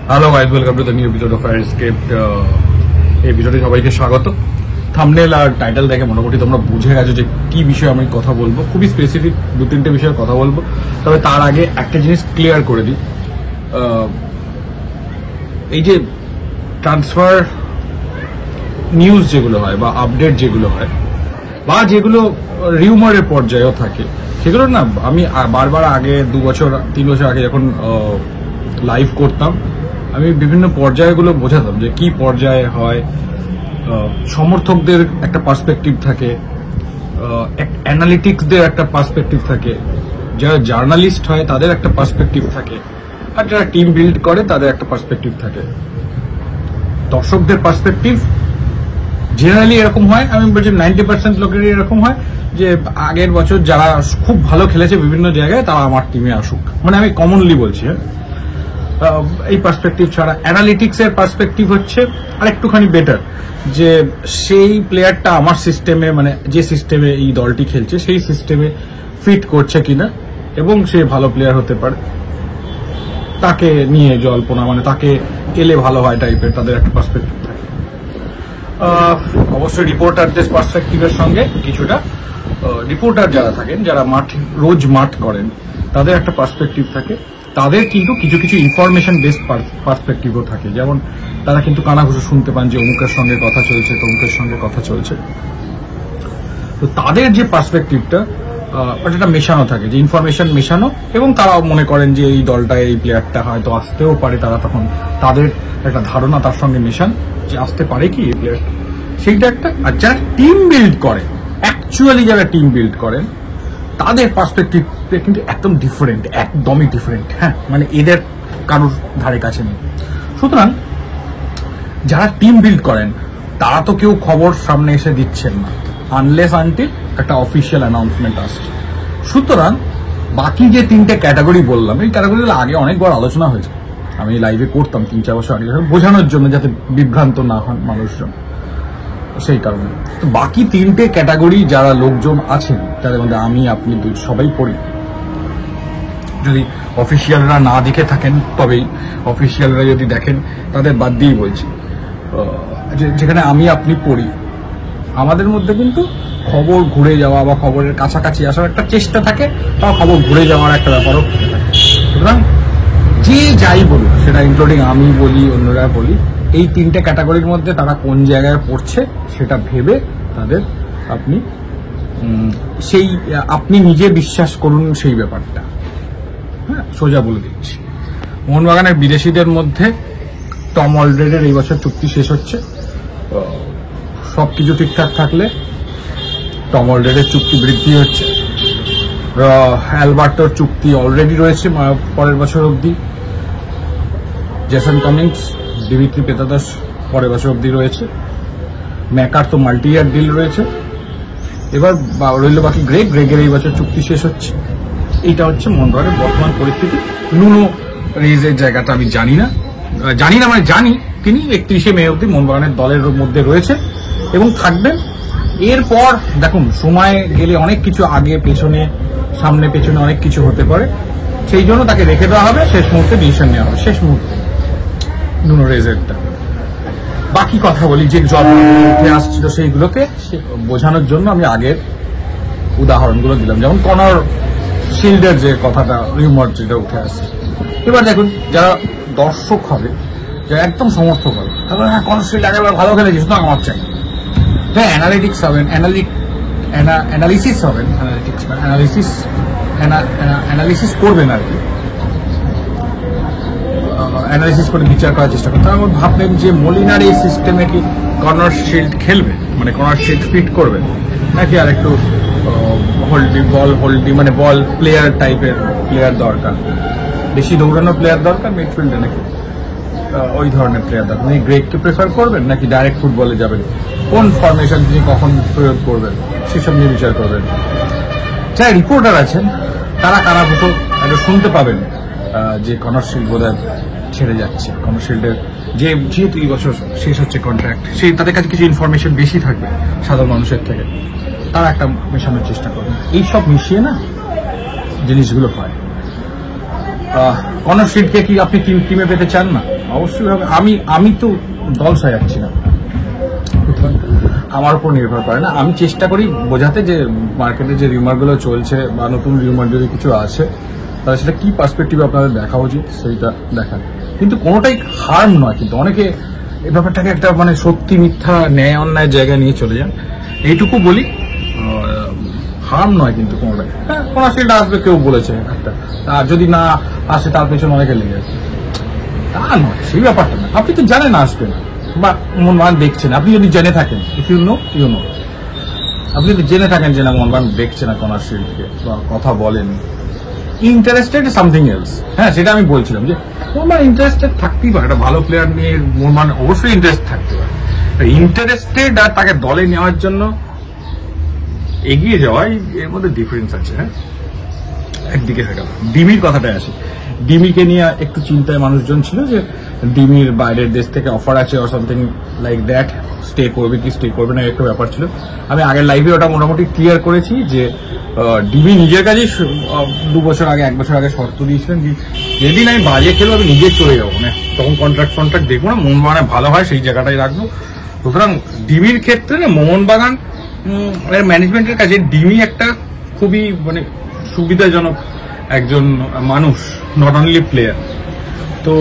Hello guys, welcome to the new episode of Firescape. এই ভিডিওতে সবাইকে স্বাগত। থাম্বনেল আর টাইটেল দেখে মোটামুটি তোমরা বুঝে গেছো যে কি বিষয়ে আমি কথা বলবো। খুবই স্পেসিফিক 2-3টে বিষয়ে কথা বলবো। তবে তার আগে একটা জিনিস ক্লিয়ার করে দিই, এই যে ট্রান্সফার নিউজ যেগুলো হয় বা আপডেট যেগুলো হয় বা যেগুলো রিউমারের পর্যায়েও থাকে, সেগুলো না আমি বারবার আগে 2-3 বছর আগে যখন লাইভ করতাম, আমি বিভিন্ন পর্যায়গুলো বোঝাতাম যে কি পর্যায়ে হয়। সমর্থকদের একটা পার্সপেক্টিভ থাকে, অ্যানালিটিক্সদের একটা পার্সপেক্টিভ থাকে, যারা জার্নালিস্ট হয় তাদের একটা পার্সপেক্টিভ থাকে, আর যারা টিম বিল্ড করে তাদের একটা পার্সপেক্টিভ থাকে। দর্শকদের পার্সপেক্টিভ জেনারেলি এরকম হয়, আমি বলছি 90% লোকেরই এরকম হয় যে আগের বছর যারা খুব ভালো খেলেছে বিভিন্ন জায়গায় তারা আমার টিমে আসুক, মানে আমি কমনলি বলছি। এই পার্সপেক্টিভ ছাড়া অ্যানালিটিক্সের পার্সপেক্টিভ হচ্ছে আর একটুখানি বেটার, যে সেই প্লেয়ারটা আমার সিস্টেমে, মানে যে সিস্টেমে এই দলটি খেলছে সেই সিস্টেমে ফিট করছে কিনা এবং সে ভালো প্লেয়ার হতে পারে, তাকে নিয়ে জল্পনা, মানে তাকে এলে ভালো হয় টাইপের তাদের একটা পার্সপেক্টিভ থাকে। অবশ্যই রিপোর্টারদের পার্সপেক্টিভের সঙ্গে কিছুটা রিপোর্টার যারা থাকেন, যারা রোজ মাঠ করেন, তাদের একটা পার্সপেক্টিভ থাকে। তাদের কিন্তু কিছু কিছু ইনফরমেশন বেসড পার্সপেক্টিভও থাকে, যেমন তারা কিন্তু কানাঘুষো শুনতে পান যে অমুকের সঙ্গে কথা চলছে, তমুকের সঙ্গে কথা চলছে। তো তাদের যে পার্সপেক্টিভটা ওটা মেশানো থাকে, যে ইনফরমেশন মেশানো, এবং তারাও মনে করেন যে এই দলটায় এই প্লেয়ারটা হয়তো আসতেও পারে, তারা তখন তাদের একটা ধারণা তার সঙ্গে মেশান যে আসতে পারে কি এই প্লেয়ার, সেইটা একটা। আর যারা টিম বিল্ড করে, অ্যাকচুয়ালি যারা টিম বিল্ড করেন, তাদের পার্সপেক্টিভ কিন্তু একদম ডিফারেন্ট, একদমই ডিফারেন্ট। হ্যাঁ, মানে এদের কারোর ধারে কাছে নেই। সুতরাং যারা টিম বিল্ড করেন তারা তো কেউ খবর সামনে এসে দিচ্ছেন না, আনলেস আনটিল একটা অফিসিয়াল অ্যানাউন্সমেন্ট আসছে। সুতরাং বাকি যে 3টে ক্যাটাগরি বললাম, এই ক্যাটাগরিগুলো আগে অনেকবার আলোচনা হয়েছে, আমি লাইভে করতাম 3-4 বছর আগে, বোঝানোর জন্য যাতে বিভ্রান্ত না হন মানুষজন, সেই কারণে। তো বাকি 3টে ক্যাটাগরি যারা লোকজন আছেন, যাদের মধ্যে আমি, আপনি, সবাই পড়ি, যদি অফিসিয়ালরা না দেখে থাকেন তবেই, অফিসিয়ালরা যদি দেখেন তাদের বাদ দিয়েই বলছি, যেখানে আমি আপনি পড়ি, আমাদের মধ্যে কিন্তু খবর ঘুরে যাওয়া বা খবরের কাছাকাছি আসার একটা চেষ্টা থাকে, বা খবর ঘুরে যাওয়ার একটা ব্যাপারও থেকে থাকে। সুতরাং যে যাই বলুক, সেটা ইনক্লুডিং আমি বলি, অন্যরা বলি, এই 3টে ক্যাটাগরির মধ্যে তারা কোন জায়গায় পড়ছে সেটা ভেবে তাদের আপনি নিজে বিশ্বাস করুন সেই ব্যাপারটা। হ্যাঁ, সোজা বলে দিচ্ছি, মোহনবাগানের বিদেশিদের মধ্যে টম অলড্রেডের এই বছর চুক্তি শেষ হচ্ছে। সবকিছু ঠিকঠাক থাকলে টম অলড্রেডের চুক্তি বৃদ্ধি হচ্ছে। অ্যালবার্টোর চুক্তি অলরেডি রয়েছে পরের বছর অবধি। জেসন কামিন্স, দিমিত্রি পেতাদাস পরের বছর অবধি রয়েছে। ম্যাকার তো মাল্টি ইয়ার ডিল রয়েছে। এবার রইল বাকি গ্রেগের এই বছর চুক্তি শেষ হচ্ছে। এইটা হচ্ছে মোহনবাগানের বর্তমান পরিস্থিতি। নুনো রেজের জায়গাটা আমি জানি না, মানে জানি তিনি 31শে মে অবধি মোহনবাগানের দলের মধ্যে রয়েছে এবং থাকবেন। এরপর দেখুন, সময় গেলে অনেক কিছু আগে পেছনে, সামনে পেছনে অনেক কিছু হতে পারে, সেই জন্য তাকে রেখে দেওয়া হবে, শেষ মুহূর্তে ডিসিশন নেওয়া হবে, শেষ মুহূর্তে নুনো রেজেরটা। বাকি কথা বলি, যে জব উঠে আসছিল সেইগুলোকে বোঝানোর জন্য আমি আগের উদাহরণগুলো দিলাম, যেমন কনর শিল্ডের যে কথাটা, রিউমার যেটা উঠে আসছে। এবার দেখুন, যারা দর্শক হবে, যারা একদম সমর্থক হবে, তারপর হ্যাঁ কনর শিল্ড আগেরবার ভালো খেলেছে, শুধু আমার চাই। হ্যাঁ, অ্যানালিটিক্স হবেন, অ্যানালিসিস হবেন, অ্যানালিসিস করবেন আর কি, অ্যানালিসিস করে বিচার করার চেষ্টা করতে। তারপর ভাববেন যে মলিনার এই সিস্টেমে কি কর্নার শিল্ড খেলবে, মানে কর্নার শিল্ড ফিট করবে, নাকি আর একটু মানে বল প্লেয়ার টাইপের প্লেয়ার দরকার, বেশি দৌড়ানো প্লেয়ার দরকার মিডফিল্ডে, নাকি ওই ধরনের প্লেয়ার দরকার, মানে গ্রেগকে প্রেফার করবেন নাকি ডাইরেক্ট ফুটবলে যাবেন, কোন ফরমেশন তিনি কখন প্রয়োগ করবেন, সেসব নিয়ে বিচার করবেন। যারা রিপোর্টার আছেন তারা কানাঘুষো একটা শুনতে পাবেন যে কর্নার শিল্ড বোধহয় ছেড়ে যাচ্ছে, কর্নার শিল্ডের যেহেতু এই বছর শেষ হচ্ছে কন্ট্রাক্ট, তাদের কাছে কিছু ইনফরমেশন বেশি থাকবে সাধারণ মানুষের থেকে, তারা একটা মেশানোর চেষ্টা করবেন। এইসব মিশিয়ে না জিনিসগুলো হয়। কর্নার শিল্ডকে কি আপনি টিমে পেতে চান না? অবশ্যই ভাবে আমি তো দল সাজাচ্ছি না, আমার উপর নির্ভর করে না। আমি চেষ্টা করি বোঝাতে যে মার্কেটে যে রিউমার গুলো চলছে বা নতুন রিউমার যদি কিছু আছে তাহলে সেটা কি পার্সপেক্টিভে আপনাদের দেখা উচিত সেইটা দেখান, কিন্তু কোনোটাই হার্ম নয়। কিন্তু অনেকে এই ব্যাপারটাকে একটা মানে সত্যি মিথ্যা ন্যায় অন্যায় জায়গায় নিয়ে চলে যান। এইটুকু বলি, হার্ম নয় কিন্তু কোনোটাই। হ্যাঁ, কোনো আসলে আসবে কেউ বলেছে একটা, আর যদি না আসে তার পেছনে অনেকে লেগে যাবে, তা নয়, সেই ব্যাপারটা না। আপনি তো জানেন আসবেন বা মোহনবাগান দেখছেন, আপনি যদি জেনে থাকেন, if you know you know, আপনি যদি জেনে থাকেন যে না মোহনবাগান দেখছে না কনার্সিয়ালকে বা কথা বলেন, ইন্টারেস্টেড সামথিং এলস। হ্যাঁ, সেটা আমি বলছিলাম যে মোহনবাগান ইন্টারেস্টেড থাকতেই পারে, একটা ভালো প্লেয়ার নিয়ে মোহনবাগান অবশ্যই ইন্টারেস্ট থাকতে পারে। ইন্টারেস্টেড আর তাকে দলে নেওয়ার জন্য এগিয়ে যাওয়াই এর মধ্যে ডিফারেন্স আছে। হ্যাঁ, একদিকে হয়ে গেল। ডিমির কথাটায় আসি, ডিমিকে নিয়ে একটু চিন্তায় মানুষজন ছিল যে ডিমির বাইরের দেশ থেকে অফার আছে or something like that, stay করবে কি স্টে করবে না একটা ব্যাপার ছিল। আমি আগের লাইভে ওটা মোটামুটি ক্লিয়ার করেছি যে ডিমি নিজের কাছেই 2 বছর আগে 1 বছর আগে শর্ত দিয়েছিলেন যে যেদিন আমি বাজে খেলবো আমি নিজে চলে যাবো, মানে তখন কন্ট্রাক্ট দেখবো না, মোহনবাগানে ভালো হয় সেই জায়গাটাই রাখবো। সুতরাং ডিমির ক্ষেত্রে না মোহনবাগান ম্যানেজমেন্টের কাছে ডিমি একটা খুবই মানে সুবিধাজনক একজন মানুষ, নট অনলি প্লেয়ার। তো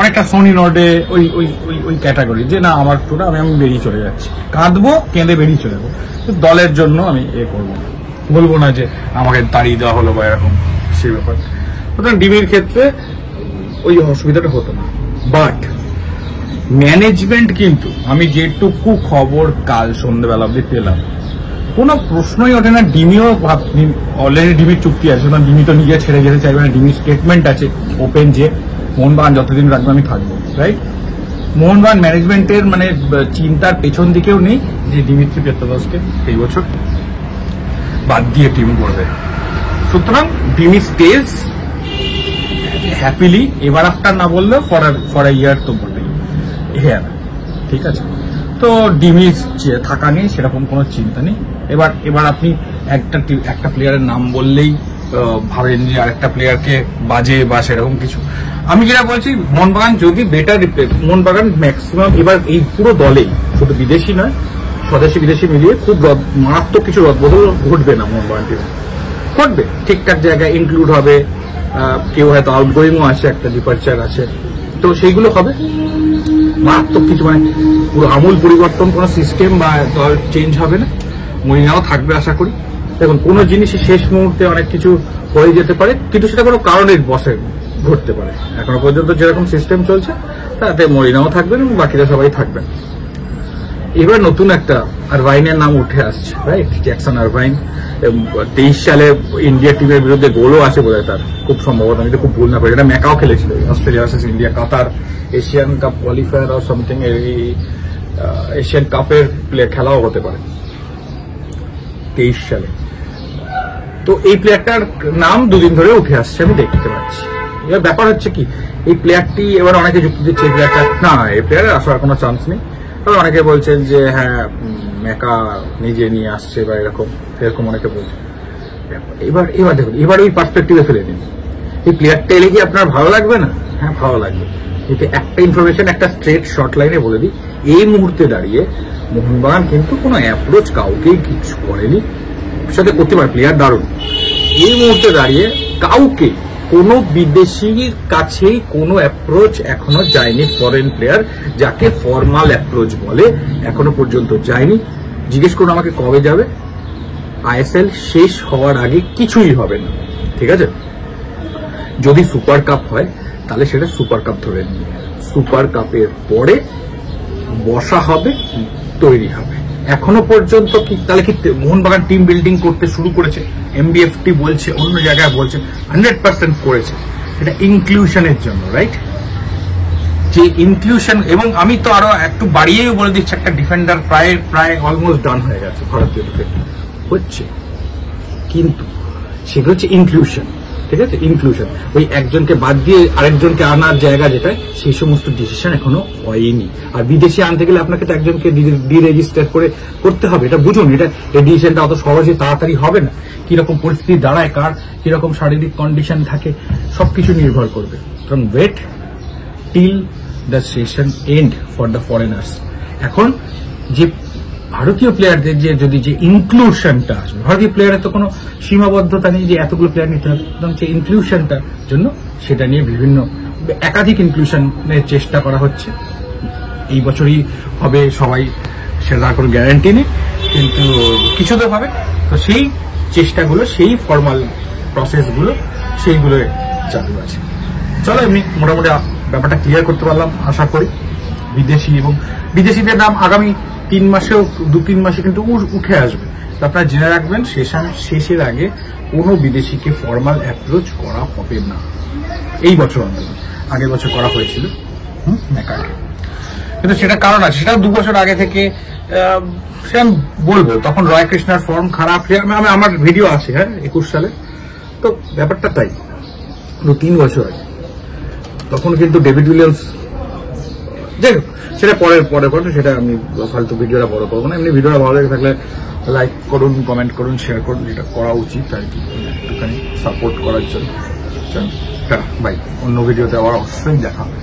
অনেকটা সোনি নর্ডে ওই ওই ওই ওই ক্যাটাগরি যে না আমার টোটা আমি বেরিয়ে চলে যাচ্ছি, কাঁদবো কেঁদে বেরিয়ে চলে যাবো, দলের জন্য আমি করবো না, বলবো না যে আমাকে তাড়িয়ে দেওয়া হলো বা এরকম সেই ব্যাপার। সুতরাং ডিমির ক্ষেত্রে ওই অসুবিধাটা হতো না। বাট ম্যানেজমেন্ট কিন্তু আমি যেটুকু খবর কাল সন্ধ্যেবেলা অব্দি পেলাম, কোনো প্রশ্নই ওঠে না। ডিমিও অলরেডি ডিমির চুক্তি আছে, ডিমি তো নিজে ছেড়ে যেতে চাইবে না। ডিমির স্টেটমেন্ট আছে ওপেন যে মোহনবাগান যতদিন রাখবে আমি থাকবো, রাইট? মোহনবাগান ম্যানেজমেন্টের মানে চিন্তার পেছন দিকেও নেই যে দিমিত্রি পেত্রাদসকে এই বছর বাদ দিয়ে টিম করবে। সুতরাং ডিমি স্টেজ হ্যাপিলি, এবার আফটার না বললেও ফর ইয়ার তো বলবেই, হ্যাঁ ঠিক আছে। তো ডিমি থাকা নেই সেরকম কোনো চিন্তা নেই। এবার আপনি একটা প্লেয়ারের নাম বললেই ভাবেন যে আরেকটা প্লেয়ারকে বাজে বা সেরকম কিছু। আমি যেটা বলছি, মোহনবাগান যদি বেটার মোহনবাগান ম্যাক্সিমাম এবার এই পুরো দলেই, শুধু বিদেশি নয় স্বদেশি বিদেশি মিলিয়ে খুব মারাত্মক কিছু রদবদল ঘটবে না মোহনবাগান টিমে, ঘটবে ঠিকঠাক জায়গায় ইনক্লুড হবে, কেউ হয়তো আউটগোয়িংও আছে, একটা ডিপার্চার আছে, তো সেইগুলো হবে মারাত্মক কিছু, মানে পুরো আমূল পরিবর্তন কোনো সিস্টেম বা দল চেঞ্জ হবে না। মহিনাও থাকবে আশা করি। দেখুন, কোনো জিনিসই শেষ মুহূর্তে অনেক কিছু হয়ে যেতে পারে, কিন্তু সেটা কোনো কারণের বসে ঘটতে পারে। এখনো পর্যন্ত যেরকম সিস্টেম চলছে তাতে মরিনাও থাকবেন এবং বাকিরা সবাই থাকবেন। এবার নতুন একটা আরভাইনের নাম উঠে আসছে, রাইট? জ্যাকসন আরভাইন 23 সালে ইন্ডিয়া টিমের বিরুদ্ধে গোলও আছে বোধহয় তার, খুব সম্ভবত, আমি তো খুব ভুল না পারি। এটা ম্যাকাও খেলেছিল অস্ট্রেলিয়া ভার্সেস ইন্ডিয়া, কাতার এশিয়ান কাপ কোয়ালিফায়ার আর সামথিং, এশিয়ান কাপের খেলাও হতে পারে 23 সালে। তো এই প্লেয়ারটার নাম দুদিন ধরে উঠে আসছে, আমি দেখতে পাচ্ছি। এবার ব্যাপার হচ্ছে কি, এই প্লেয়ারটি এবার অনেকে যুক্তি দিচ্ছে এই প্লেয়ারটা না, এই প্লেয়ারের আসার কোনো চান্স নেই। তবে অনেকে বলছেন যে হ্যাঁ মেকা নিজে নিয়ে আসছে বা এরকম অনেকে বলছে। এবার দেখুন, এবার ওই পার্সপেক্টিভে ফেলে দিন, এই প্লেয়ারটা এলে কি আপনার ভালো লাগবে না? হ্যাঁ ভালো লাগবে। এতে একটা ইনফরমেশন একটা স্ট্রেট শর্ট লাইনে বলে দিই, এই মুহূর্তে দাঁড়িয়ে মোহনবাগান কিন্তু কোনো অ্যাপ্রোচ কাউকেই কিছু করেনি, সাথে করতে পারে, প্লেয়ার দারুণ। এই মুহূর্তে দাঁড়িয়ে কাউকে কোনো বিদেশির কাছেই কোনো অ্যাপ্রোচ এখনো যায়নি, ফরেন প্লেয়ার যাকে ফর্মাল অ্যাপ্রোচ বলে, এখনো পর্যন্ত যায়নি। জিজ্ঞেস করুন আমাকে কবে যাবে, আইএসএল শেষ হওয়ার আগে কিছুই হবে না, ঠিক আছে? যদি সুপার কাপ হয় তাহলে সেটা সুপার কাপ ধরে নিন, সুপার কাপের পরে বসা হবে, তৈরি হবে। এখনো পর্যন্ত কি তাহলে কি মোহনবাগান টিম বিল্ডিং করতে শুরু করেছে? এমবিএফটি বলছে, অন্য জায়গায় বলছে, 100% করেছে। এটা ইনক্লুশনের জন্য, রাইট? যে ইনক্লুশন, এবং আমি তো আরো একটু বাড়িয়েও বলে দিচ্ছি, একটা ডিফেন্ডার প্রায় অলমোস্ট ডান হয়ে গেছে ভারতীয় ডিফেন্ডার হচ্ছে, কিন্তু সেগুলো হচ্ছে ইনক্লুশন, ঠিক আছে? ইনক্লুশন, ওই একজনকে বাদ দিয়ে আরেকজনকে আনার জায়গা যেটা, সেই সমস্ত ডিসিশন এখনো হয়নি। আর বিদেশি আনতে গেলে আপনাকে তো একজনকে ডিরেজিস্টার করে করতে হবে, এটা বুঝুন। এই ডিসিশনটা অত সহজে তাড়াতাড়ি হবে না, কিরকম পরিস্থিতি দাঁড়ায়, কার কিরকম শারীরিক কন্ডিশন থাকে, সবকিছু নির্ভর করবে। কারণ wait till the session and for the foreigners. এখন যে ভারতীয় প্লেয়ারদের যে ইনক্লুশনটা আসবে, ভারতীয় প্লেয়ারের তো কোনো সীমাবদ্ধতা নেই যে এতগুলো প্লেয়ার নিতে হবে, এবং যে ইনক্লুশনটার জন্য সেটা নিয়ে বিভিন্ন একাধিক ইনক্লুশনের চেষ্টা করা হচ্ছে। এই বছরই হবে সবাই, সেটা কোনো গ্যারান্টি নেই, কিন্তু কিছু তো হবে। তো সেই চেষ্টাগুলো, সেই ফর্মাল প্রসেসগুলো, সেইগুলো চালু আছে। চলো, এমনি মোটামুটি ব্যাপারটা ক্লিয়ার করতে পারলাম আশা করি। বিদেশিদের নাম আগামী 3 মাসেও 2-3 মাসে কিন্তু উঠে আসবে। তো আপনারা জেনে রাখবেন, সেশন শেষের আগে কোনো বিদেশিকে ফর্মাল অ্যাপ্রোচ করা হবে না এই বছর অন্তত। আগের বছর করা হয়েছিল ম্যাকাকে, কিন্তু সেটা কারণ আছে, সেটা 2 বছর আগে থেকে সে আমি বলবো। তখন রয় কৃষ্ণার ফর্ম খারাপ, আমার ভিডিও আছে, হ্যাঁ, 21 সালে। তো ব্যাপারটা তাই 3 বছর আগে, তখন কিন্তু ডেভিড উইলিয়ামস, যাই হোক সেটা পরে করো, সেটা আমি ফালতু ভিডিওটা বড় করবো না। এমনি ভিডিওটা ভালো লেগে থাকলে লাইক করুন, কমেন্ট করুন, শেয়ার করুন, যেটা করা উচিত আর কি, একটুখানি সাপোর্ট করার জন্য। বাই, অন্য ভিডিওতে আবার অবশ্যই দেখা হবে।